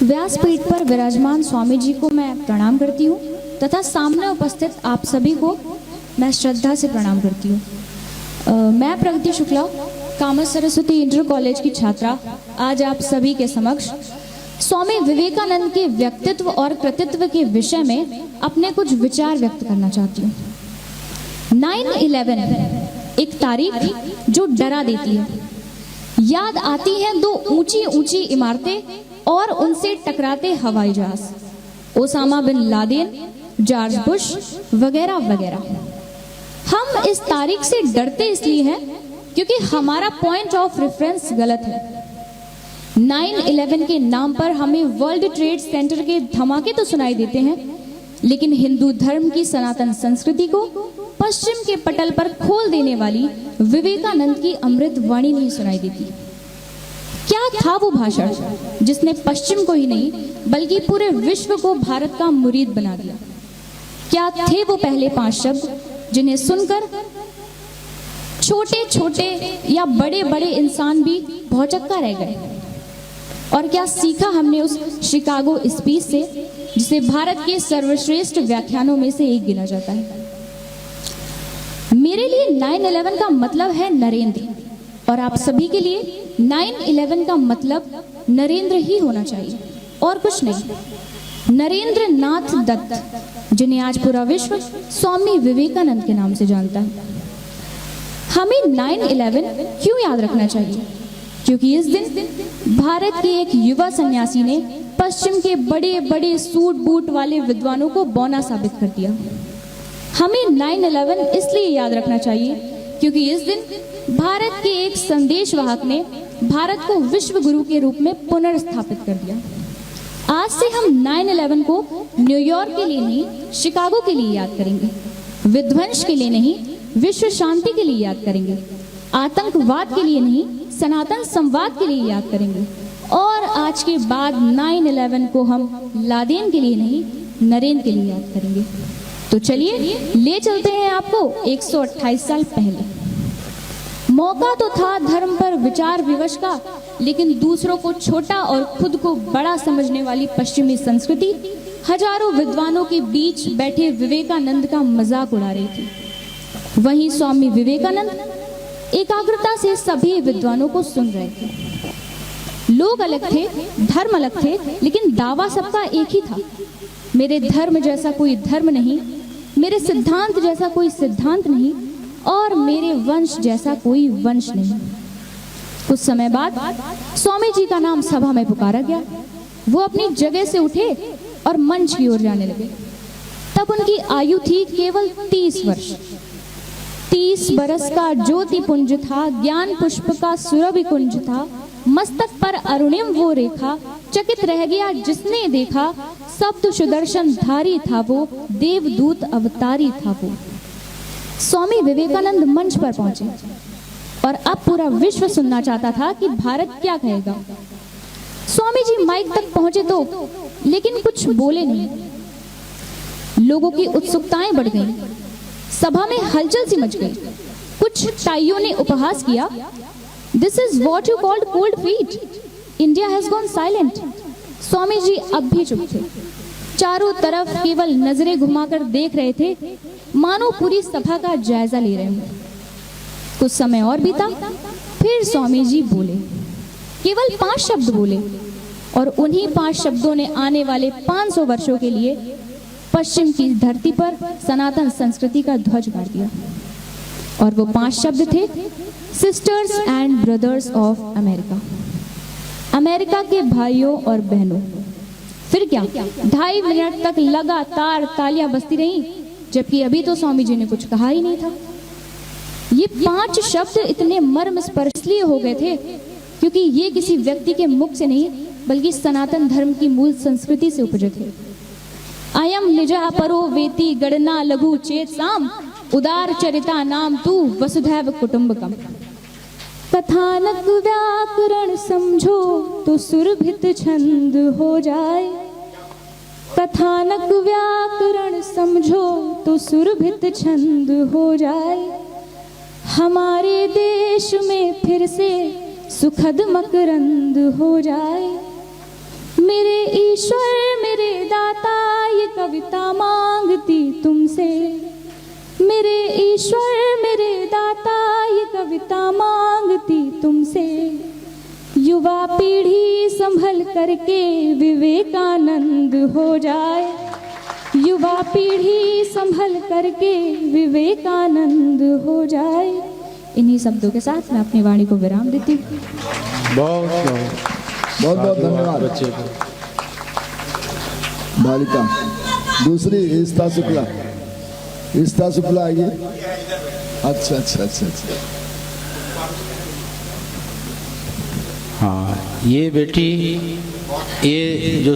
व्यासपीठ पर विराजमान स्वामी जी को मैं प्रणाम करती हूँ तथा सामने उपस्थित आप सभी को मैं श्रद्धा से प्रणाम करती हूँ। मैं प्रगति शुक्ला, कामत सरस्वती इंटर कॉलेज की छात्रा, आज आप सभी के समक्ष स्वामी विवेकानंद के व्यक्तित्व और कृतित्व के विषय में अपने कुछ विचार व्यक्त करना चाहती हूँ। 9/11 एक तारीख जो डरा देती है। याद आती हैं दो ऊंची ऊंची इमारतें और उनसे टकराते हवाई जहाज, Osama bin Laden, George Bush वगैरह वगैरह। हम इस तारीख से डरते इसलिए हैं क्योंकि हमारा पॉइंट ऑफ रेफरेंस गलत है। 9/11 के नाम पर हमें वर्ल्ड ट्रेड सेंटर के धमाके तो सुनाई देते हैं, लेकिन हिंदू धर्म की सनातन संस्कृति को पश्चिम के पटल पर खोल देने वाली विवेकानंद की अमृत वाणी नहीं सुनाई देती। क्या था वो भाषण जिसने पश्चिम को ही नहीं बल्कि पूरे विश्व को भारत का मुरीद बना दिया? क्या थे वो पहले 5 शब्द जिन्हें सुनकर छोटे छोटे या बड़े बड़े इंसान भी भौचक्का रह गए? और क्या सीखा हमने उस शिकागो स्पीच से, जिसे भारत के सर्वश्रेष्ठ व्याख्यानों में से एक गिना जाता है? मेरे लिए 9/11 का मतलब है नरेंद्र, और आप सभी के लिए 9/11 का मतलब नरेंद्र ही होना चाहिए और कुछ नहीं। नरेंद्र नाथ दत्त, जिन्हें आज पूरा विश्व स्वामी विवेकानंद के नाम से जानता है। हमें 9/11 क्यों याद रखना चाहिए? क्योंकि इस दिन भारत के एक युवा सन्यासी ने पश्चिम के बड़े बड़े सूट बूट वाले विद्वानों को बौना साबित कर दिया। हमें 9/11 इसलिए याद रखना चाहिए क्योंकि इस दिन भारत के एक संदेशवाहक ने भारत को विश्व गुरु के रूप में पुनर्स्थापित कर दिया। आज से हम 9/11 को न्यूयॉर्क के लिए नहीं, शिकागो के लिए याद करेंगे। विध्वंस के लिए नहीं, विश्व शांति के लिए याद करेंगे। आतंकवाद के लिए नहीं, सनातन संवाद के लिए याद करेंगे। और आज के बाद 9/11 को हम लादेन के लिए नहीं, नरेंद्र के लिए याद करेंगे। तो चलिए ले चलते हैं आपको 128 साल पहले। मौका तो था धर्म पर विचार विवश का, लेकिन दूसरों को छोटा और खुद को बड़ा समझने वाली पश्चिमी संस्कृति हजारों विद्वानों के बीच बैठे विवेकानंद का मजाक उड़ा रही थी। वहीं स्वामी विवेकानंद एकाग्रता से सभी विद्वानों को सुन रहे थे। लोग अलग थे, धर्म अलग थे, लेकिन दावा सबका एक ही था। मेरे धर्म जैसा कोई धर्म नहीं, मेरे सिद्धांत जैसा कोई सिद्धांत नहीं, और मेरे वंश जैसा कोई वंश नहीं। कुछ समय बाद स्वामी जी का नाम सभा में पुकारा गया। वो अपनी जगह से उठे और मंच की ओर जाने लगे। तब उनकी आयु थी केवल 30 वर्ष। 30 बरस का ज्योति पुंज था, ज्ञान पुष्प का सुरभि कुंज था, मस्तक पर अरुणिम वो रेखा, चकित रह गया जिसने देखा, सप्त सुदर्शन धारी था वो, देवदूत अवतारी था वो। स्वामी विवेकानंद मंच पर पहुंचे और अब पूरा विश्व सुनना चाहता था कि भारत क्या कहेगा। स्वामी जी माइक तक पहुंचे तो, लेकिन कुछ बोले नहीं। लोगों की उत्सुकताएं बढ़ गईं। सभा में हलचल सी मच गई। कुछ टाइयों ने उपहास किया, this is what you called cold feet, India has gone silent. Swami ji अब भी चुप थे। चारों तरफ केवल नजरें घुमाकर देख रहे थे, मानो पूरी सभा का जायजा ले रहे हैं। कुछ समय और बीता, फिर स्वामी जी बोले। केवल 5 शब्द बोले, और उन्हीं 5 शब्दों ने आने वाले 500 वर्षों के लिए पश्चिम की धरती पर सनातन संस्कृति का ध्वज गाड़ दिया। और वो 5 शब्द थे, sisters and brothers of America. America के भाइयों और बहनों। फिर क्या 2.5 मिनट तक लगातार तालियां बजती रहीं, जबकि अभी तो स्वामी जी ने कुछ कहा ही नहीं था। ये 5 शब्द इतने मर्म स्पर्श इसलिए हो गए थे क्योंकि ये किसी व्यक्ति के मुख से नहीं, बल्कि सनातन धर्म की मूल संस्कृति से उपजे थे। अयम निजः परो वेति गणना लघु चेतसाम, उदार चरिता नाम तू वसुधैव कुटुंबकम। कथानक व्याकरण समझो तो सुरभित छंद हो जाए। कथानक व्याकरण समझो तो सुरभित छंद हो जाए। हमारे देश में फिर से सुखद मकरंद हो जाए। मेरे ईश्वर मेरे दाता ये कविता मांगती तुमसे, मेरे ईश्वर मेरे दाता ये कविता मांगती तुमसे। युवा पीढ़ी संभल करके विवेकानंद हो जाए, युवा पीढ़ी संभल करके विवेकानंद हो जाए। इन्हीं शब्दों के साथ मैं अपनी वाणी को विराम देती हूँ। बहुत बहुत धन्यवाद बच्चे को। बालिका दूसरी इस्ता शुक्ला, इस्ता शुक्ला आइए। अच्छा अच्छा अच्छा अच्छा। हाँ, ये बेटी, ये जो